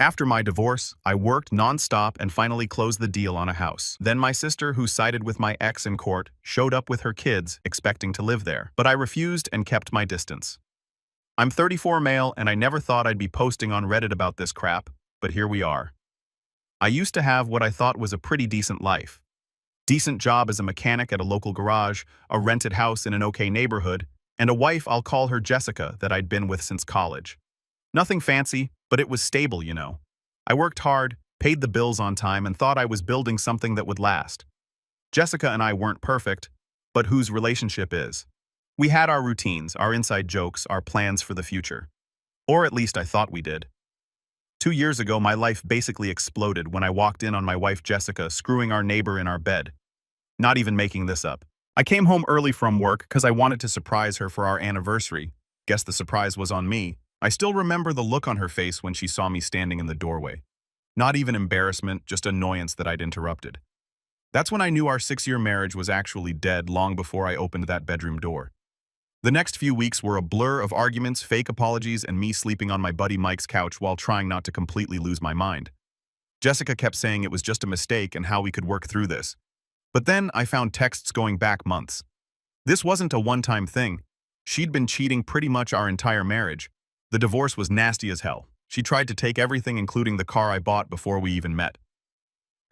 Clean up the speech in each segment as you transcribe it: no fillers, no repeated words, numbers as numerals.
After my divorce, I worked nonstop and finally closed the deal on a house. Then my sister, who sided with my ex in court, showed up with her kids, expecting to live there. But I refused and kept my distance. I'm 34 male and I never thought I'd be posting on Reddit about this crap, but here we are. I used to have what I thought was a pretty decent life. Decent job as a mechanic at a local garage, a rented house in an okay neighborhood, and a wife, I'll call her Jessica, that I'd been with since college. Nothing fancy, but it was stable, you know. I worked hard, paid the bills on time, and thought I was building something that would last. Jessica and I weren't perfect, but whose relationship is? We had our routines, our inside jokes, our plans for the future. Or at least I thought we did. 2 years ago, my life basically exploded when I walked in on my wife Jessica screwing our neighbor in our bed. Not even making this up. I came home early from work because I wanted to surprise her for our anniversary. Guess the surprise was on me. I still remember the look on her face when she saw me standing in the doorway. Not even embarrassment, just annoyance that I'd interrupted. That's when I knew our 6-year marriage was actually dead long before I opened that bedroom door. The next few weeks were a blur of arguments, fake apologies, and me sleeping on my buddy Mike's couch while trying not to completely lose my mind. Jessica kept saying it was just a mistake and how we could work through this. But then I found texts going back months. This wasn't a one-time thing. She'd been cheating pretty much our entire marriage. The divorce was nasty as hell. She tried to take everything, including the car I bought before we even met.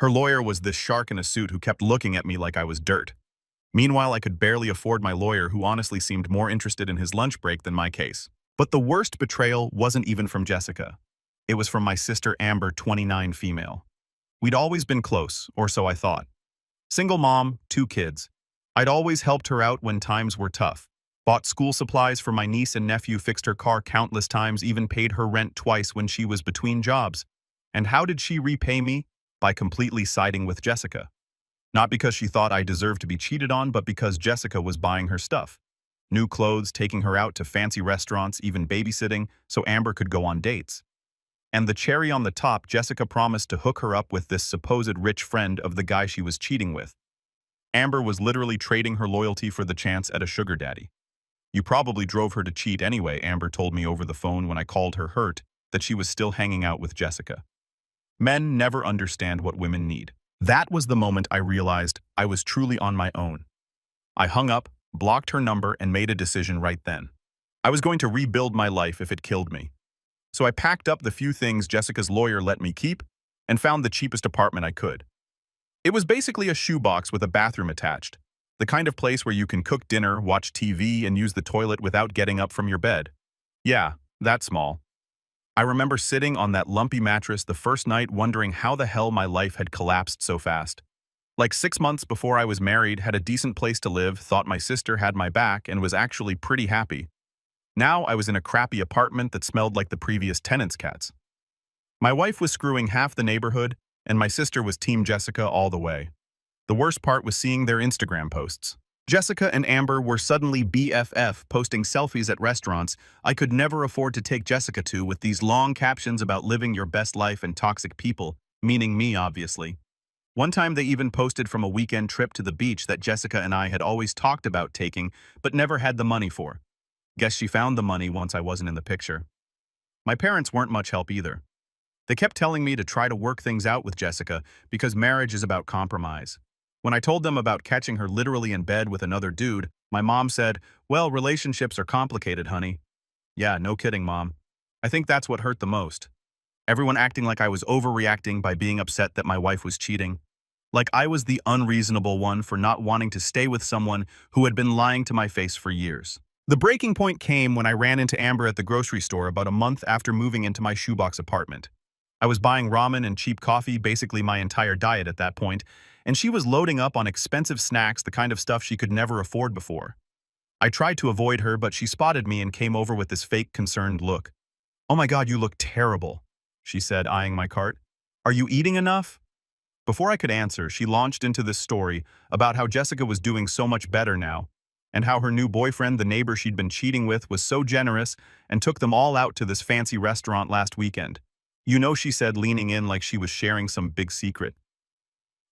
Her lawyer was this shark in a suit who kept looking at me like I was dirt. Meanwhile, I could barely afford my lawyer, who honestly seemed more interested in his lunch break than my case. But the worst betrayal wasn't even from Jessica. It was from my sister Amber, 29, female. We'd always been close, or so I thought. Single mom, 2 kids. I'd always helped her out when times were tough. Bought school supplies for my niece and nephew, fixed her car countless times, even paid her rent twice when she was between jobs. And how did she repay me? By completely siding with Jessica. Not because she thought I deserved to be cheated on, but because Jessica was buying her stuff. New clothes, taking her out to fancy restaurants, even babysitting, so Amber could go on dates. And the cherry on the top, Jessica promised to hook her up with this supposed rich friend of the guy she was cheating with. Amber was literally trading her loyalty for the chance at a sugar daddy. You probably drove her to cheat anyway, Amber told me over the phone when I called her hurt that she was still hanging out with Jessica. Men never understand what women need. That was the moment I realized I was truly on my own. I hung up, blocked her number, and made a decision right then. I was going to rebuild my life if it killed me. So I packed up the few things Jessica's lawyer let me keep and found the cheapest apartment I could. It was basically a shoebox with a bathroom attached, the kind of place where you can cook dinner, watch TV, and use the toilet without getting up from your bed. Yeah, that small. I remember sitting on that lumpy mattress the first night wondering how the hell my life had collapsed so fast. Like 6 months before I was married, had a decent place to live, thought my sister had my back, and was actually pretty happy. Now I was in a crappy apartment that smelled like the previous tenant's cats. My wife was screwing half the neighborhood, and my sister was Team Jessica all the way. The worst part was seeing their Instagram posts. Jessica and Amber were suddenly BFF, posting selfies at restaurants I could never afford to take Jessica to, with these long captions about living your best life and toxic people, meaning me, obviously. One time they even posted from a weekend trip to the beach that Jessica and I had always talked about taking, but never had the money for. Guess she found the money once I wasn't in the picture. My parents weren't much help either. They kept telling me to try to work things out with Jessica because marriage is about compromise. When I told them about catching her literally in bed with another dude, my mom said, "Well, relationships are complicated, honey." Yeah, no kidding, Mom. I think that's what hurt the most. Everyone acting like I was overreacting by being upset that my wife was cheating. Like I was the unreasonable one for not wanting to stay with someone who had been lying to my face for years. The breaking point came when I ran into Amber at the grocery store about a month after moving into my shoebox apartment. I was buying ramen and cheap coffee, basically my entire diet at that point, and she was loading up on expensive snacks, the kind of stuff she could never afford before. I tried to avoid her, but she spotted me and came over with this fake concerned look. "Oh my God, you look terrible," she said, eyeing my cart. "Are you eating enough?" Before I could answer, she launched into this story about how Jessica was doing so much better now, and how her new boyfriend, the neighbor she'd been cheating with, was so generous and took them all out to this fancy restaurant last weekend. "You know," she said, leaning in like she was sharing some big secret.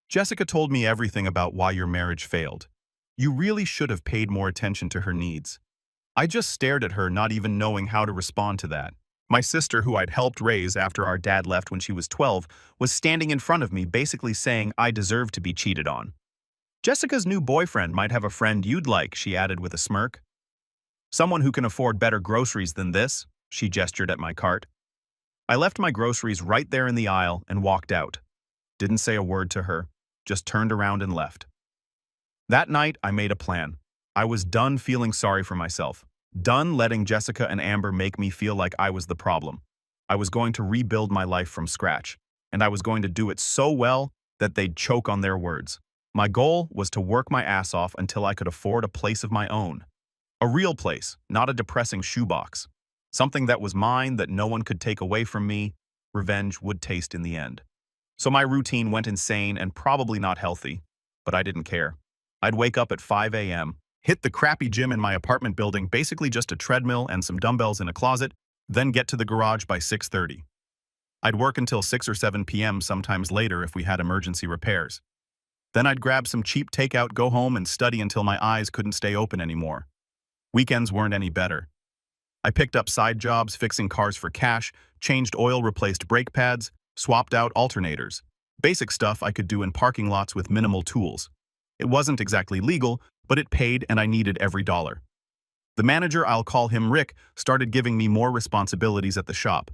"Jessica told me everything about why your marriage failed. You really should have paid more attention to her needs." I just stared at her, not even knowing how to respond to that. My sister, who I'd helped raise after our dad left when she was 12, was standing in front of me basically saying I deserved to be cheated on. Jessica's new boyfriend might have a friend you'd like, she added with a smirk. Someone who can afford better groceries than this, she gestured at my cart. I left my groceries right there in the aisle and walked out. Didn't say a word to her, just turned around and left. That night, I made a plan. I was done feeling sorry for myself. Done letting Jessica and Amber make me feel like I was the problem. I was going to rebuild my life from scratch, and I was going to do it so well that they'd choke on their words. My goal was to work my ass off until I could afford a place of my own. A real place, not a depressing shoebox. Something that was mine that no one could take away from me. Revenge would taste in the end. So my routine went insane and probably not healthy, but I didn't care. I'd wake up at 5 a.m., hit the crappy gym in my apartment building, basically just a treadmill and some dumbbells in a closet, then get to the garage by 6:30. I'd work until 6 or 7 p.m., sometimes later if we had emergency repairs. Then I'd grab some cheap takeout, go home, and study until my eyes couldn't stay open anymore. Weekends weren't any better. I picked up side jobs, fixing cars for cash, changed oil, replaced brake pads, swapped out alternators. Basic stuff I could do in parking lots with minimal tools. It wasn't exactly legal, but it paid and I needed every dollar. The manager, I'll call him Rick, started giving me more responsibilities at the shop.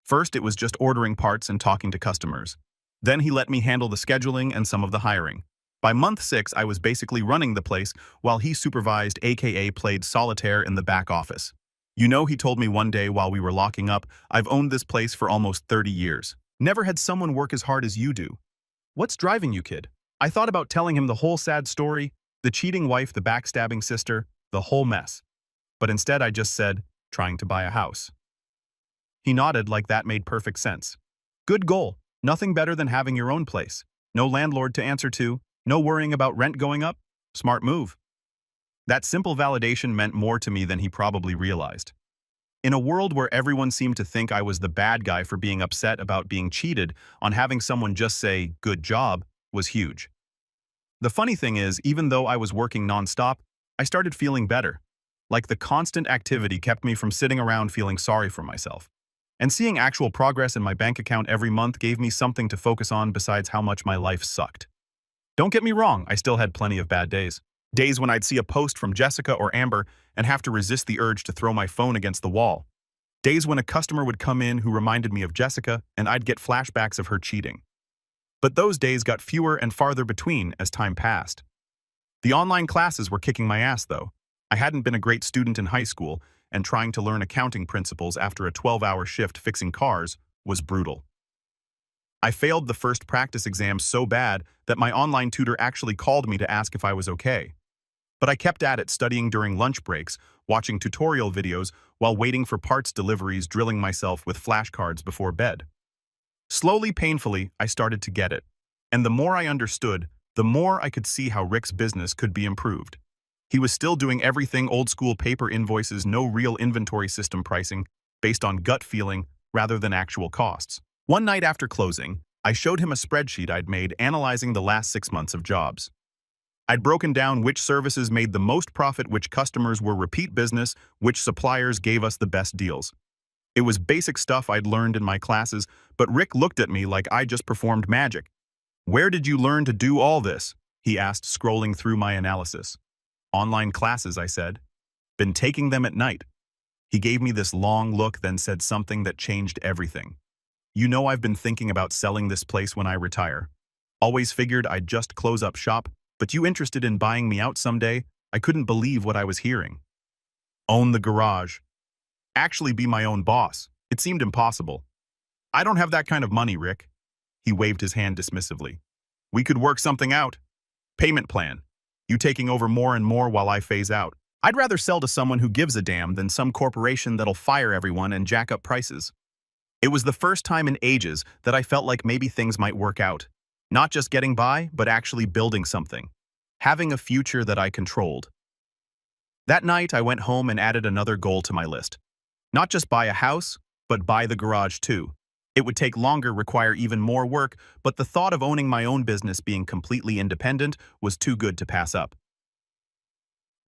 First, it was just ordering parts and talking to customers. Then he let me handle the scheduling and some of the hiring. By month 6, I was basically running the place while he supervised, aka played solitaire in the back office. You know, he told me one day while we were locking up, I've owned this place for almost 30 years. Never had someone work as hard as you do. What's driving you, kid? I thought about telling him the whole sad story, the cheating wife, the backstabbing sister, the whole mess. But instead I just said, trying to buy a house. He nodded like that made perfect sense. Good goal. Nothing better than having your own place. No landlord to answer to, no worrying about rent going up. Smart move. That simple validation meant more to me than he probably realized. In a world where everyone seemed to think I was the bad guy for being upset about being cheated, on having someone just say, good job, was huge. The funny thing is, even though I was working nonstop, I started feeling better. Like the constant activity kept me from sitting around feeling sorry for myself. And seeing actual progress in my bank account every month gave me something to focus on besides how much my life sucked. Don't get me wrong, I still had plenty of bad days. Days when I'd see a post from Jessica or Amber and have to resist the urge to throw my phone against the wall. Days when a customer would come in who reminded me of Jessica and I'd get flashbacks of her cheating. But those days got fewer and farther between as time passed. The online classes were kicking my ass, though. I hadn't been a great student in high school, and trying to learn accounting principles after a 12-hour shift fixing cars was brutal. I failed the first practice exam so bad that my online tutor actually called me to ask if I was okay. But I kept at it, studying during lunch breaks, watching tutorial videos while waiting for parts deliveries, drilling myself with flashcards before bed. Slowly, painfully, I started to get it. And the more I understood, the more I could see how Rick's business could be improved. He was still doing everything old-school paper invoices, no real inventory system pricing, based on gut feeling rather than actual costs. One night after closing, I showed him a spreadsheet I'd made analyzing the last 6 months of jobs. I'd broken down which services made the most profit, which customers were repeat business, which suppliers gave us the best deals. It was basic stuff I'd learned in my classes, but Rick looked at me like I just performed magic. "Where did you learn to do all this?" he asked, scrolling through my analysis. "Online classes," I said. "Been taking them at night." He gave me this long look, then said something that changed everything. "You know, I've been thinking about selling this place when I retire. Always figured I'd just close up shop, but you interested in buying me out someday?" I couldn't believe what I was hearing. Own the garage. Actually be my own boss. It seemed impossible. "I don't have that kind of money, Rick." He waved his hand dismissively. "We could work something out. Payment plan. You taking over more and more while I phase out. I'd rather sell to someone who gives a damn than some corporation that'll fire everyone and jack up prices." It was the first time in ages that I felt like maybe things might work out. Not just getting by, but actually building something. Having a future that I controlled. That night, I went home and added another goal to my list. Not just buy a house, but buy the garage too. It would take longer, require even more work, but the thought of owning my own business, being completely independent, was too good to pass up.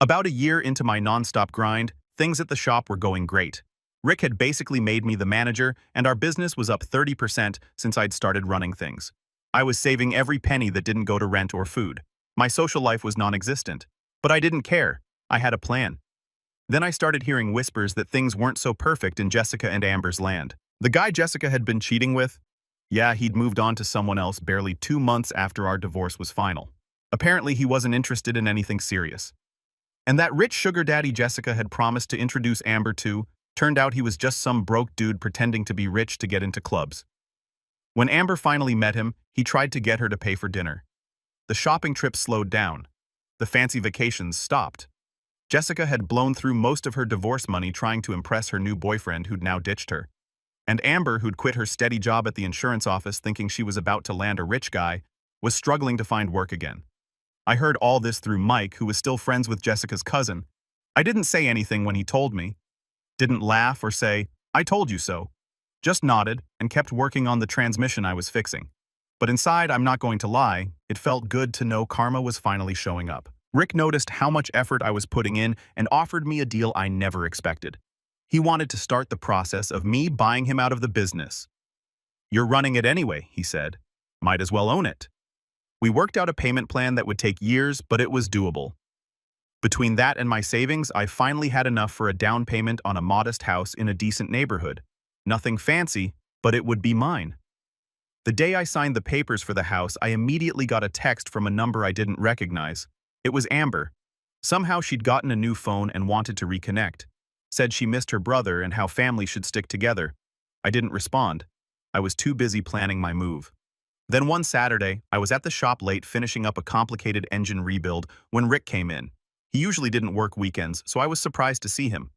About a year into my nonstop grind, things at the shop were going great. Rick had basically made me the manager, and our business was up 30% since I'd started running things. I was saving every penny that didn't go to rent or food. My social life was non-existent. But I didn't care. I had a plan. Then I started hearing whispers that things weren't so perfect in Jessica and Amber's land. The guy Jessica had been cheating with? Yeah, he'd moved on to someone else barely 2 months after our divorce was final. Apparently, he wasn't interested in anything serious. And that rich sugar daddy Jessica had promised to introduce Amber to turned out he was just some broke dude pretending to be rich to get into clubs. When Amber finally met him, he tried to get her to pay for dinner. The shopping trip slowed down. The fancy vacations stopped. Jessica had blown through most of her divorce money trying to impress her new boyfriend who'd now ditched her. And Amber, who'd quit her steady job at the insurance office thinking she was about to land a rich guy, was struggling to find work again. I heard all this through Mike, who was still friends with Jessica's cousin. I didn't say anything when he told me. Didn't laugh or say, "I told you so." Just nodded and kept working on the transmission I was fixing. But inside, I'm not going to lie, it felt good to know karma was finally showing up. Rick noticed how much effort I was putting in and offered me a deal I never expected. He wanted to start the process of me buying him out of the business. "You're running it anyway," he said. "Might as well own it." We worked out a payment plan that would take years, but it was doable. Between that and my savings, I finally had enough for a down payment on a modest house in a decent neighborhood. Nothing fancy, but it would be mine. The day I signed the papers for the house, I immediately got a text from a number I didn't recognize. It was Amber. Somehow she'd gotten a new phone and wanted to reconnect. Said she missed her brother and how family should stick together. I didn't respond. I was too busy planning my move. Then one Saturday, I was at the shop late finishing up a complicated engine rebuild when Rick came in. He usually didn't work weekends, so I was surprised to see him.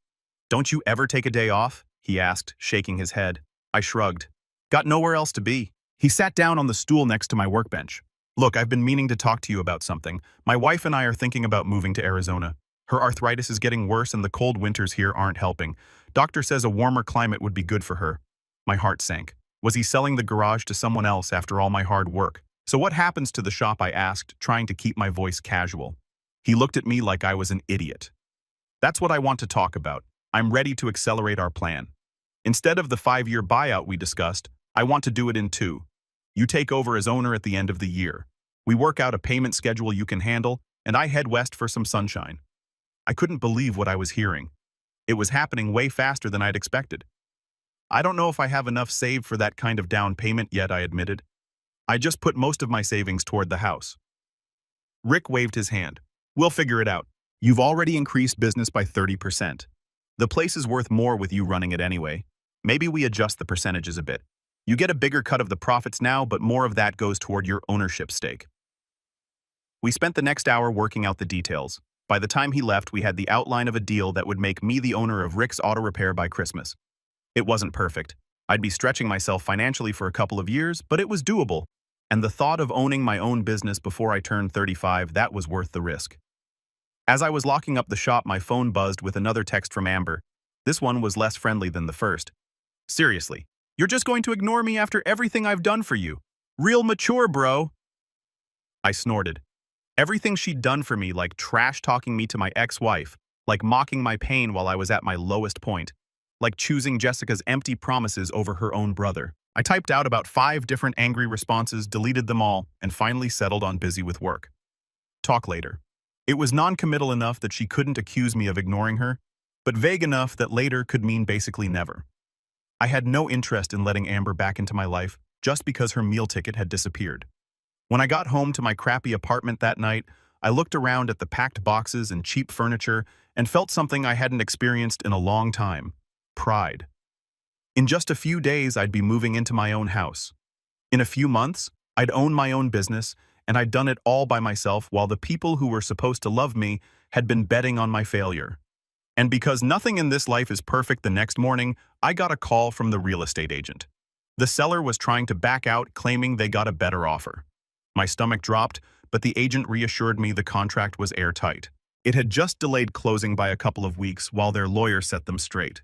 "Don't you ever take a day off?" he asked, shaking his head. I shrugged. "Got nowhere else to be." He sat down on the stool next to my workbench. "Look, I've been meaning to talk to you about something. My wife and I are thinking about moving to Arizona. Her arthritis is getting worse and the cold winters here aren't helping. Doctor says a warmer climate would be good for her." My heart sank. Was he selling the garage to someone else after all my hard work? "So what happens to the shop?" I asked, trying to keep my voice casual. He looked at me like I was an idiot. "That's what I want to talk about. I'm ready to accelerate our plan. Instead of the 5-year buyout we discussed, I want to do it in 2. You take over as owner at the end of the year. We work out a payment schedule you can handle, and I head west for some sunshine." I couldn't believe what I was hearing. It was happening way faster than I'd expected. "I don't know if I have enough saved for that kind of down payment yet," I admitted. "I just put most of my savings toward the house." Rick waved his hand. "We'll figure it out. You've already increased business by 30%. The place is worth more with you running it anyway. Maybe we adjust the percentages a bit. You get a bigger cut of the profits now, but more of that goes toward your ownership stake." We spent the next hour working out the details. By the time he left, we had the outline of a deal that would make me the owner of Rick's Auto Repair by Christmas. It wasn't perfect. I'd be stretching myself financially for a couple of years, but it was doable. And the thought of owning my own business before I turned 35, that was worth the risk. As I was locking up the shop, my phone buzzed with another text from Amber. This one was less friendly than the first. "Seriously, you're just going to ignore me after everything I've done for you? Real mature, bro." I snorted. Everything she'd done for me, like trash-talking me to my ex-wife, like mocking my pain while I was at my lowest point, like choosing Jessica's empty promises over her own brother. I typed out about 5 different angry responses, deleted them all, and finally settled on busy with work. Talk later. It was non-committal enough that she couldn't accuse me of ignoring her, but vague enough that later could mean basically never. I had no interest in letting Amber back into my life just because her meal ticket had disappeared. When I got home to my crappy apartment that night, I looked around at the packed boxes and cheap furniture and felt something I hadn't experienced in a long time: pride. In just a few days, I'd be moving into my own house. In a few months, I'd own my own business, and I'd done it all by myself while the people who were supposed to love me had been betting on my failure. And because nothing in this life is perfect, the next morning, I got a call from the real estate agent. The seller was trying to back out, claiming they got a better offer. My stomach dropped, but the agent reassured me the contract was airtight. It had just delayed closing by a couple of weeks while their lawyer set them straight.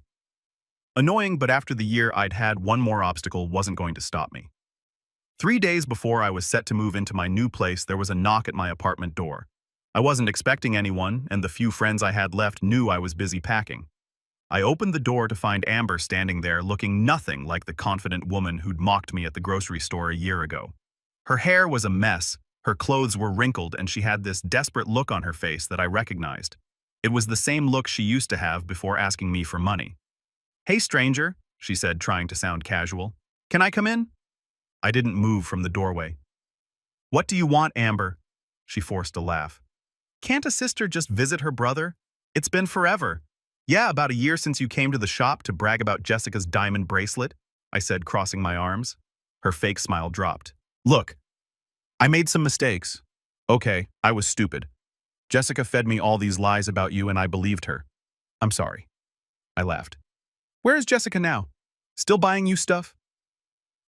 Annoying, but after the year I'd had, one more obstacle wasn't going to stop me. 3 days before I was set to move into my new place, there was a knock at my apartment door. I wasn't expecting anyone, and the few friends I had left knew I was busy packing. I opened the door to find Amber standing there looking nothing like the confident woman who'd mocked me at the grocery store a year ago. Her hair was a mess, her clothes were wrinkled, and she had this desperate look on her face that I recognized. It was the same look she used to have before asking me for money. "Hey, stranger," she said, trying to sound casual. "Can I come in?" I didn't move from the doorway. "What do you want, Amber?" She forced a laugh. "Can't a sister just visit her brother? It's been forever." "Yeah, about a year since you came to the shop to brag about Jessica's diamond bracelet," I said, crossing my arms. Her fake smile dropped. "Look, I made some mistakes. Okay, I was stupid. Jessica fed me all these lies about you and I believed her. I'm sorry." I laughed. "Where is Jessica now? Still buying you stuff?"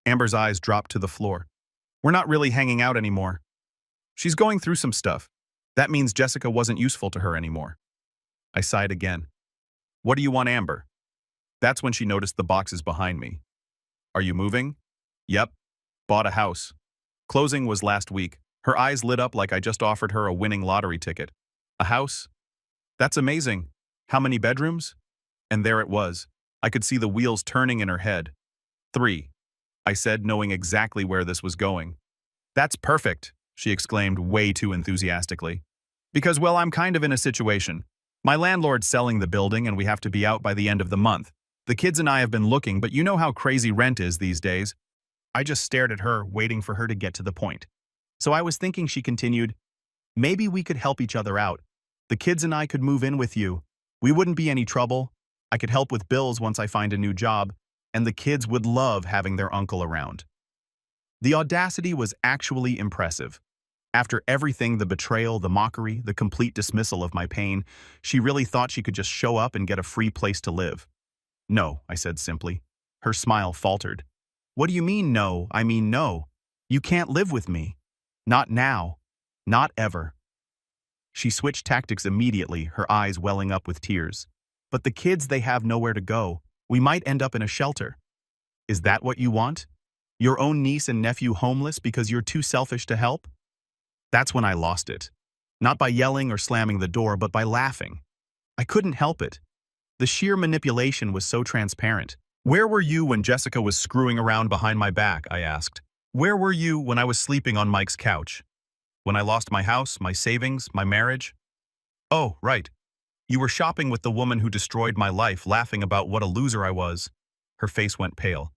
Amber's eyes dropped to the floor. "We're not really hanging out anymore. She's going through some stuff. That means Jessica wasn't useful to her anymore." I sighed again. "What do you want, Amber?" That's when she noticed the boxes behind me. "Are you moving?" "Yep. Bought a house. Closing was last week." Her eyes lit up like I just offered her a winning lottery ticket. "A house? That's amazing. How many bedrooms?" And there it was. I could see the wheels turning in her head. "3. I said, knowing exactly where this was going. "That's perfect," she exclaimed way too enthusiastically. "Because, well, I'm kind of in a situation. My landlord's selling the building and we have to be out by the end of the month. The kids and I have been looking, but you know how crazy rent is these days." I just stared at her, waiting for her to get to the point. "So I was thinking," she continued, "maybe we could help each other out. The kids and I could move in with you. We wouldn't be any trouble. I could help with bills once I find a new job, and the kids would love having their uncle around." The audacity was actually impressive. After everything, the betrayal, the mockery, the complete dismissal of my pain, she really thought she could just show up and get a free place to live. "No," I said simply. Her smile faltered. "What do you mean, no? I mean, no. You can't live with me. Not now. Not ever." She switched tactics immediately, her eyes welling up with tears. "But the kids, they have nowhere to go. We might end up in a shelter." "Is that what you want? Your own niece and nephew homeless because you're too selfish to help?" That's when I lost it. Not by yelling or slamming the door, but by laughing. I couldn't help it. The sheer manipulation was so transparent. "Where were you when Jessica was screwing around behind my back?" I asked. "Where were you when I was sleeping on Mike's couch? When I lost my house, my savings, my marriage?" "Oh, right. You were shopping with the woman who destroyed my life, laughing about what a loser I was." Her face went pale.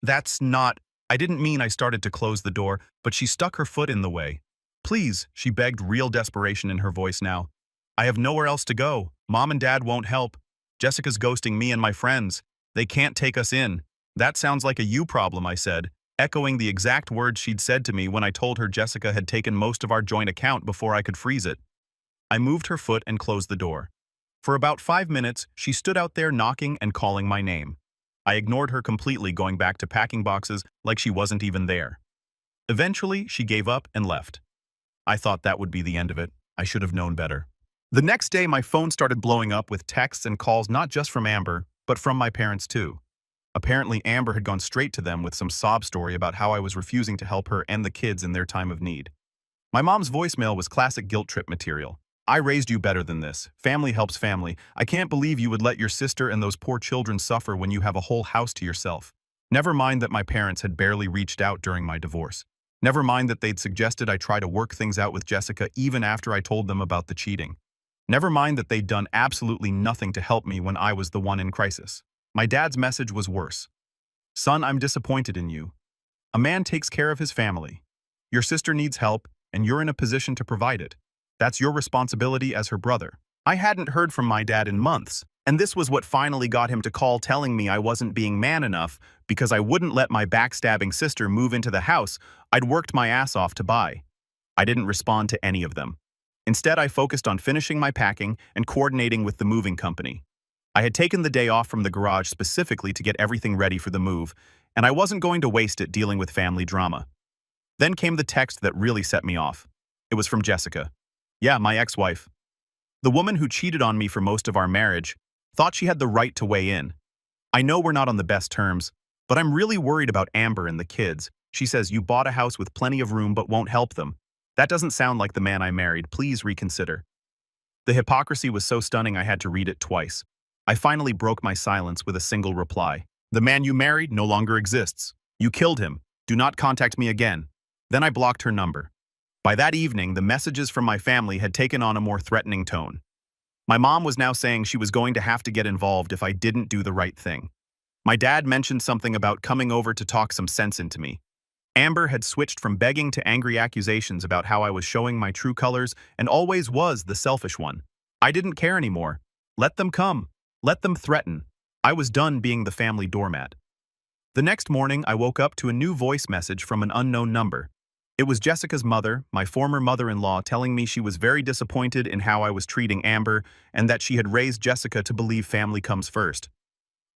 "That's not—" I didn't mean. I started to close the door, but she stuck her foot in the way. "Please," she begged, real desperation in her voice now. "I have nowhere else to go. Mom and Dad won't help. Jessica's ghosting me and my friends. They can't take us in." "That sounds like a you problem," I said, echoing the exact words she'd said to me when I told her Jessica had taken most of our joint account before I could freeze it. I moved her foot and closed the door. For about 5 minutes, she stood out there knocking and calling my name. I ignored her completely, going back to packing boxes like she wasn't even there. Eventually, she gave up and left. I thought that would be the end of it. I should have known better. The next day, my phone started blowing up with texts and calls not just from Amber, but from my parents too. Apparently, Amber had gone straight to them with some sob story about how I was refusing to help her and the kids in their time of need. My mom's voicemail was classic guilt trip material. "I raised you better than this. Family helps family. I can't believe you would let your sister and those poor children suffer when you have a whole house to yourself. Never mind that my parents had barely reached out during my divorce. Never mind that they'd suggested I try to work things out with Jessica even after I told them about the cheating. Never mind that they'd done absolutely nothing to help me when I was the one in crisis." My dad's message was worse. "Son, I'm disappointed in you. A man takes care of his family. Your sister needs help, and you're in a position to provide it. That's your responsibility as her brother." I hadn't heard from my dad in months, and this was what finally got him to call, telling me I wasn't being man enough because I wouldn't let my backstabbing sister move into the house I'd worked my ass off to buy. I didn't respond to any of them. Instead, I focused on finishing my packing and coordinating with the moving company. I had taken the day off from the garage specifically to get everything ready for the move, and I wasn't going to waste it dealing with family drama. Then came the text that really set me off. It was from Jessica. Yeah, my ex-wife. The woman who cheated on me for most of our marriage thought she had the right to weigh in. "I know we're not on the best terms, but I'm really worried about Amber and the kids. She says you bought a house with plenty of room but won't help them. That doesn't sound like the man I married. Please reconsider." The hypocrisy was so stunning I had to read it twice. I finally broke my silence with a single reply. The man you married no longer exists. You killed him. Do not contact me again. Then I blocked her number. By that evening, the messages from my family had taken on a more threatening tone. My mom was now saying she was going to have to get involved if I didn't do the right thing. My dad mentioned something about coming over to talk some sense into me. Amber had switched from begging to angry accusations about how I was showing my true colors and always was the selfish one. I didn't care anymore. Let them come. Let them threaten. I was done being the family doormat. The next morning, I woke up to a new voice message from an unknown number. It was Jessica's mother, my former mother-in-law, telling me she was very disappointed in how I was treating Amber and that she had raised Jessica to believe family comes first.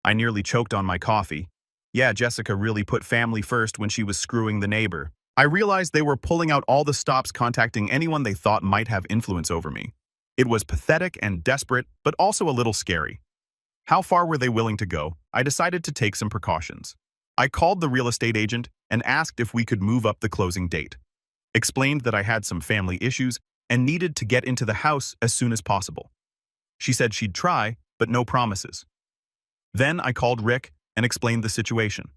I nearly choked on my coffee. Yeah, Jessica really put family first when she was screwing the neighbor. I realized they were pulling out all the stops contacting anyone they thought might have influence over me. It was pathetic and desperate, but also a little scary. How far were they willing to go? I decided to take some precautions. I called the real estate agent and asked if we could move up the closing date. Explained that I had some family issues and needed to get into the house as soon as possible. She said she'd try, but no promises. Then I called Rick and explained the situation.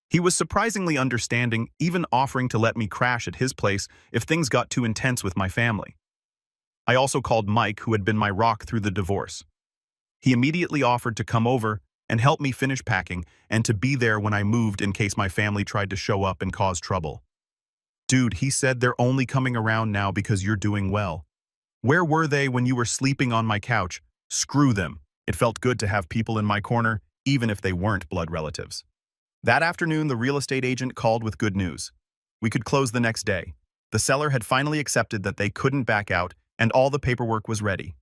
He was surprisingly understanding, even offering to let me crash at his place if things got too intense with my family. I also called Mike, who had been my rock through the divorce. He immediately offered to come over and help me finish packing and to be there when I moved in case my family tried to show up and cause trouble. Dude, he said they're only coming around now because you're doing well. Where were they when you were sleeping on my couch? Screw them. It felt good to have people in my corner, even if they weren't blood relatives. That afternoon, the real estate agent called with good news. We could close the next day. The seller had finally accepted that they couldn't back out, and all the paperwork was ready.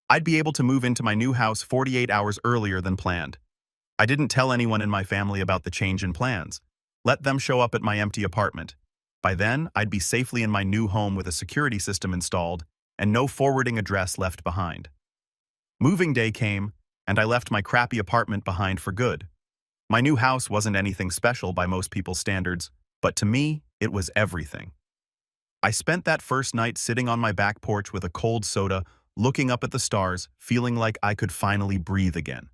I'd be able to move into my new house 48 hours earlier than planned. I didn't tell anyone in my family about the change in plans. Let them show up at my empty apartment. By then, I'd be safely in my new home with a security system installed and no forwarding address left behind. Moving day came, and I left my crappy apartment behind for good. My new house wasn't anything special by most people's standards, but to me, it was everything. I spent that first night sitting on my back porch with a cold soda, looking up at the stars, feeling like I could finally breathe again.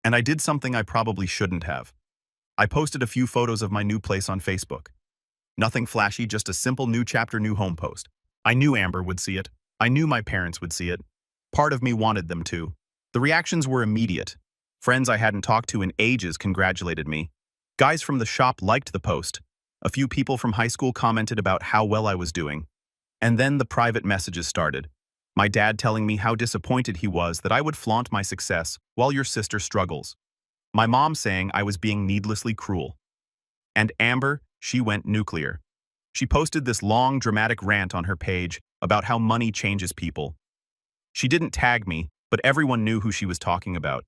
And I did something I probably shouldn't have. I posted a few photos of my new place on Facebook. Nothing flashy, just a simple new chapter, new home post. I knew Amber would see it. I knew my parents would see it. Part of me wanted them to. The reactions were immediate. Friends I hadn't talked to in ages congratulated me. Guys from the shop liked the post. A few people from high school commented about how well I was doing. And then the private messages started. My dad telling me how disappointed he was that I would flaunt my success while your sister struggles. My mom saying I was being needlessly cruel. And Amber, she went nuclear. She posted this long, dramatic rant on her page about how money changes people. She didn't tag me, but everyone knew who she was talking about.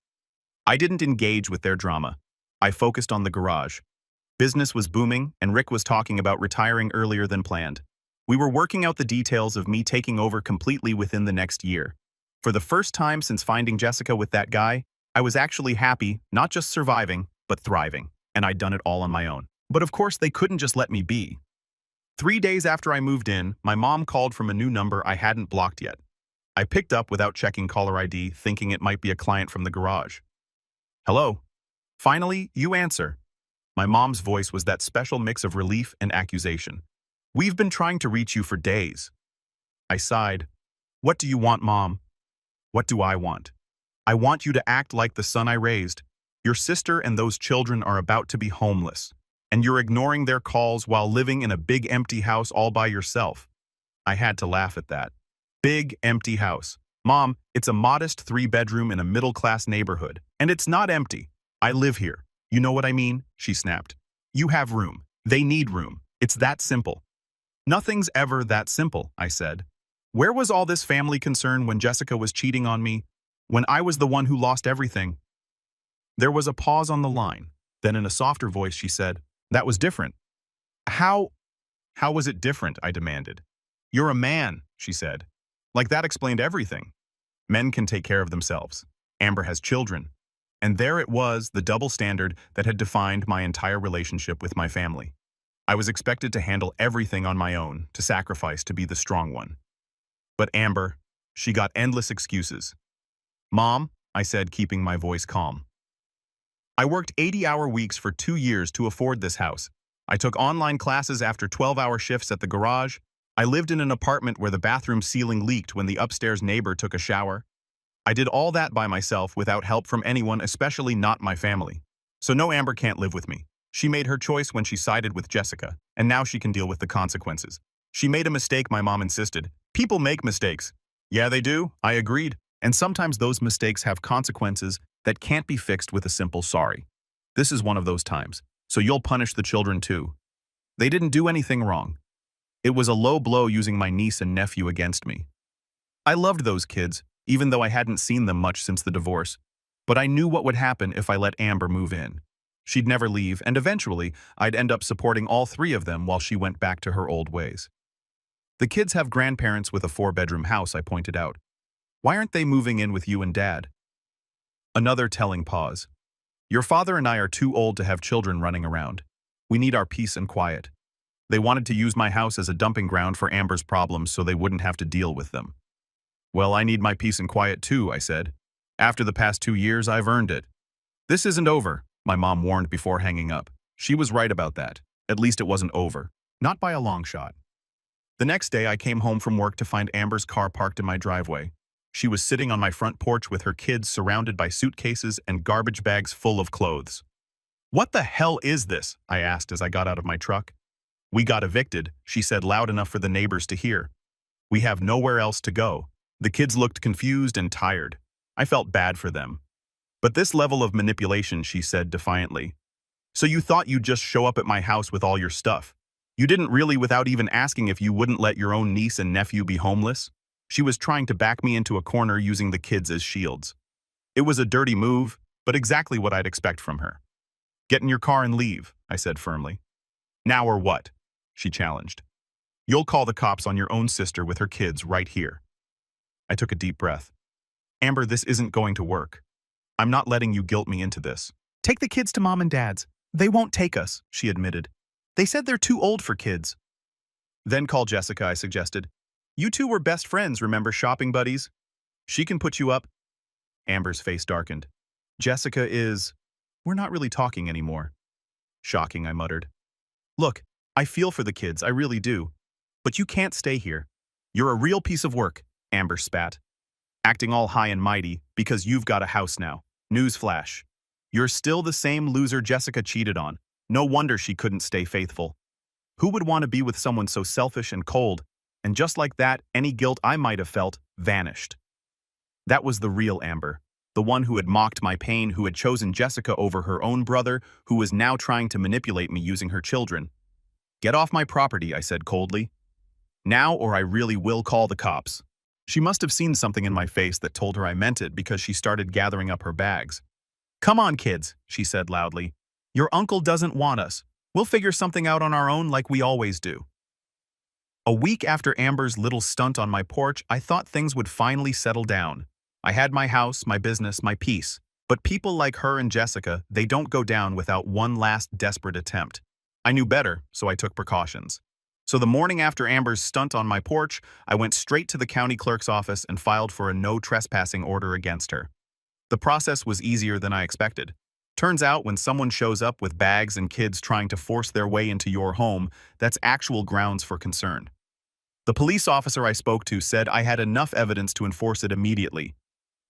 I didn't engage with their drama. I focused on the garage. Business was booming, and Rick was talking about retiring earlier than planned. We were working out the details of me taking over completely within the next year. For the first time since finding Jessica with that guy, I was actually happy, not just surviving, but thriving, and I'd done it all on my own. But of course, they couldn't just let me be. 3 days after I moved in, my mom called from a new number I hadn't blocked yet. I picked up without checking caller ID, thinking it might be a client from the garage. Hello? Finally, you answer. My mom's voice was that special mix of relief and accusation. We've been trying to reach you for days. I sighed. What do you want, Mom? What do I want? I want you to act like the son I raised. Your sister and those children are about to be homeless, and you're ignoring their calls while living in a big empty house all by yourself. I had to laugh at that. Big empty house. Mom, it's a modest 3-bedroom in a middle-class neighborhood, and it's not empty. I live here. You know what I mean? She snapped. You have room. They need room. It's that simple. Nothing's ever that simple, I said. Where was all this family concern when Jessica was cheating on me, when I was the one who lost everything? There was a pause on the line. Then in a softer voice she said, that was different. How was it different? I demanded. You're a man, she said. Like that explained everything. Men can take care of themselves. Amber has children. And there it was, the double standard that had defined my entire relationship with my family. I was expected to handle everything on my own, to sacrifice to be the strong one. But Amber, she got endless excuses. Mom, I said, keeping my voice calm. I worked 80-hour weeks for 2 years to afford this house. I took online classes after 12-hour shifts at the garage. I lived in an apartment where the bathroom ceiling leaked when the upstairs neighbor took a shower. I did all that by myself without help from anyone, especially not my family. So no, Amber can't live with me. She made her choice when she sided with Jessica, and now she can deal with the consequences. She made a mistake, my mom insisted. People make mistakes. Yeah, they do, I agreed. And sometimes those mistakes have consequences that can't be fixed with a simple sorry. This is one of those times, so you'll punish the children too. They didn't do anything wrong. It was a low blow using my niece and nephew against me. I loved those kids, even though I hadn't seen them much since the divorce. But I knew what would happen if I let Amber move in. She'd never leave, and eventually, I'd end up supporting all three of them while she went back to her old ways. The kids have grandparents with a 4-bedroom house, I pointed out. Why aren't they moving in with you and Dad? Another telling pause. Your father and I are too old to have children running around. We need our peace and quiet. They wanted to use my house as a dumping ground for Amber's problems so they wouldn't have to deal with them. Well, I need my peace and quiet too, I said. After the past 2 years, I've earned it. This isn't over, my mom warned before hanging up. She was right about that. At least it wasn't over. Not by a long shot. The next day, I came home from work to find Amber's car parked in my driveway. She was sitting on my front porch with her kids surrounded by suitcases and garbage bags full of clothes. What the hell is this? I asked as I got out of my truck. We got evicted, she said loud enough for the neighbors to hear. We have nowhere else to go. The kids looked confused and tired. I felt bad for them. But this level of manipulation, she said defiantly. So you thought you'd just show up at my house with all your stuff? You didn't really, without even asking if you wouldn't let your own niece and nephew be homeless? She was trying to back me into a corner using the kids as shields. It was a dirty move, but exactly what I'd expect from her. Get in your car and leave, I said firmly. Now or what? She challenged. You'll call the cops on your own sister with her kids right here. I took a deep breath. Amber, this isn't going to work. I'm not letting you guilt me into this. Take the kids to Mom and Dad's. They won't take us, she admitted. They said they're too old for kids. Then call Jessica, I suggested. You two were best friends, remember, shopping buddies? She can put you up. Amber's face darkened. Jessica is... We're not really talking anymore. Shocking, I muttered. Look, I feel for the kids, I really do. But you can't stay here. You're a real piece of work, Amber spat. Acting all high and mighty because you've got a house now. Newsflash. You're still the same loser Jessica cheated on. No wonder she couldn't stay faithful. Who would want to be with someone so selfish and cold? And just like that, any guilt I might have felt vanished. That was the real Amber, the one who had mocked my pain, who had chosen Jessica over her own brother, who was now trying to manipulate me using her children. Get off my property, I said coldly. Now or I really will call the cops. She must have seen something in my face that told her I meant it because she started gathering up her bags. Come on, kids, she said loudly. Your uncle doesn't want us. We'll figure something out on our own like we always do. A week after Amber's little stunt on my porch, I thought things would finally settle down. I had my house, my business, my peace. But people like her and Jessica, they don't go down without one last desperate attempt. I knew better, so I took precautions. So the morning after Amber's stunt on my porch, I went straight to the county clerk's office and filed for a no trespassing order against her. The process was easier than I expected. Turns out when someone shows up with bags and kids trying to force their way into your home, that's actual grounds for concern. The police officer I spoke to said I had enough evidence to enforce it immediately.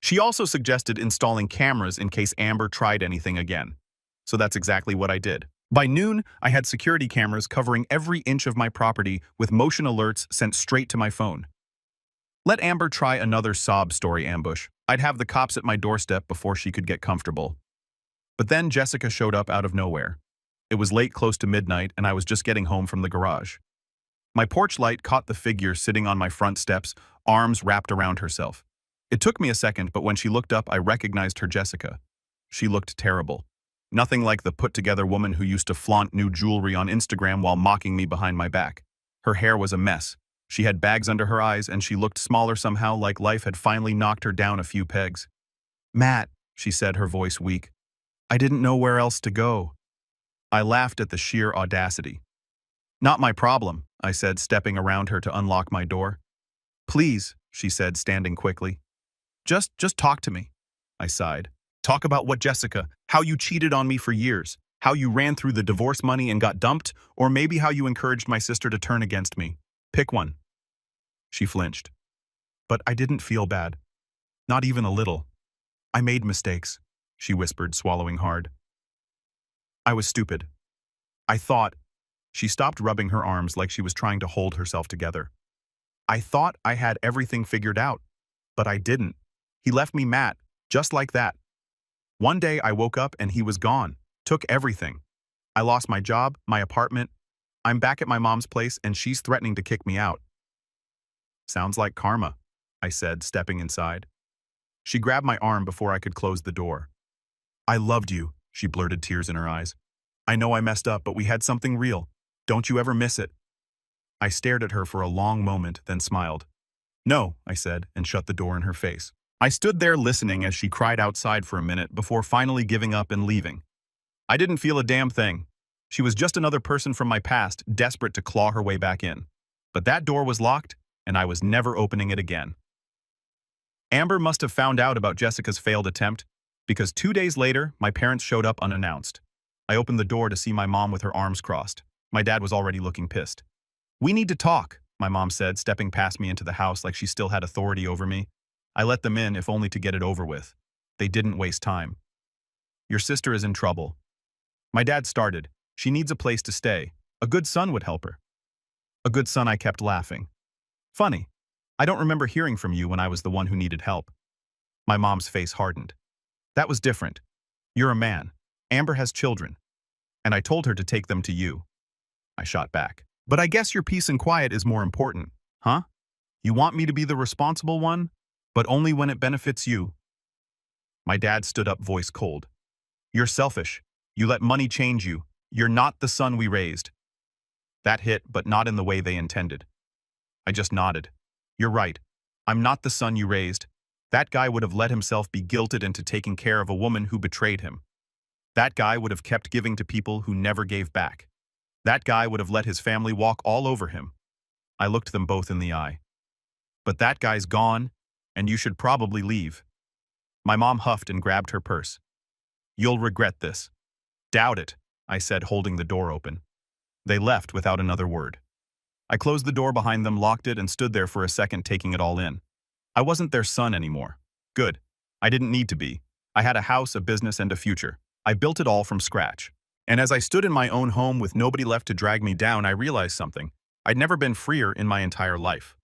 She also suggested installing cameras in case Amber tried anything again. So that's exactly what I did. By noon, I had security cameras covering every inch of my property with motion alerts sent straight to my phone. Let Amber try another sob story ambush. I'd have the cops at my doorstep before she could get comfortable. But then Jessica showed up out of nowhere. It was late, close to midnight, and I was just getting home from the garage. My porch light caught the figure sitting on my front steps, arms wrapped around herself. It took me a second, but when she looked up, I recognized her Jessica. She looked terrible. Nothing like the put-together woman who used to flaunt new jewelry on Instagram while mocking me behind my back. Her hair was a mess. She had bags under her eyes, and she looked smaller somehow, like life had finally knocked her down a few pegs. Matt, she said, her voice weak. I didn't know where else to go. I laughed at the sheer audacity. Not my problem, I said, stepping around her to unlock my door. Please, she said, standing quickly. Just talk to me. I sighed. Talk about what, Jessica? How you cheated on me for years. How you ran through the divorce money and got dumped, or maybe how you encouraged my sister to turn against me. Pick one. She flinched. But I didn't feel bad. Not even a little. I made mistakes, she whispered, swallowing hard. I was stupid. I thought. She stopped rubbing her arms like she was trying to hold herself together. I thought I had everything figured out, but I didn't. He left me Matt, just like that. One day I woke up and he was gone, took everything. I lost my job, my apartment. I'm back at my mom's place and she's threatening to kick me out. Sounds like karma, I said, stepping inside. She grabbed my arm before I could close the door. I loved you, she blurted, tears in her eyes. I know I messed up, but we had something real. Don't you ever miss it? I stared at her for a long moment, then smiled. No, I said, and shut the door in her face. I stood there listening as she cried outside for a minute before finally giving up and leaving. I didn't feel a damn thing. She was just another person from my past, desperate to claw her way back in. But that door was locked, and I was never opening it again. Amber must have found out about Jessica's failed attempt, because 2 days later, my parents showed up unannounced. I opened the door to see my mom with her arms crossed. My dad was already looking pissed. We need to talk, my mom said, stepping past me into the house like she still had authority over me. I let them in, if only to get it over with. They didn't waste time. Your sister is in trouble. My dad started. She needs a place to stay. A good son would help her. A good son, I kept laughing. Funny. I don't remember hearing from you when I was the one who needed help. My mom's face hardened. That was different. You're a man. Amber has children. And I told her to take them to you. I shot back. But I guess your peace and quiet is more important, huh? You want me to be the responsible one, but only when it benefits you. My dad stood up, voice cold. You're selfish. You let money change you. You're not the son we raised. That hit, but not in the way they intended. I just nodded. You're right. I'm not the son you raised. That guy would have let himself be guilted into taking care of a woman who betrayed him. That guy would have kept giving to people who never gave back. That guy would have let his family walk all over him. I looked them both in the eye. But that guy's gone, and you should probably leave. My mom huffed and grabbed her purse. You'll regret this. Doubt it, I said, holding the door open. They left without another word. I closed the door behind them, locked it, and stood there for a second, taking it all in. I wasn't their son anymore. Good. I didn't need to be. I had a house, a business, and a future. I built it all from scratch. And as I stood in my own home with nobody left to drag me down, I realized something. I'd never been freer in my entire life.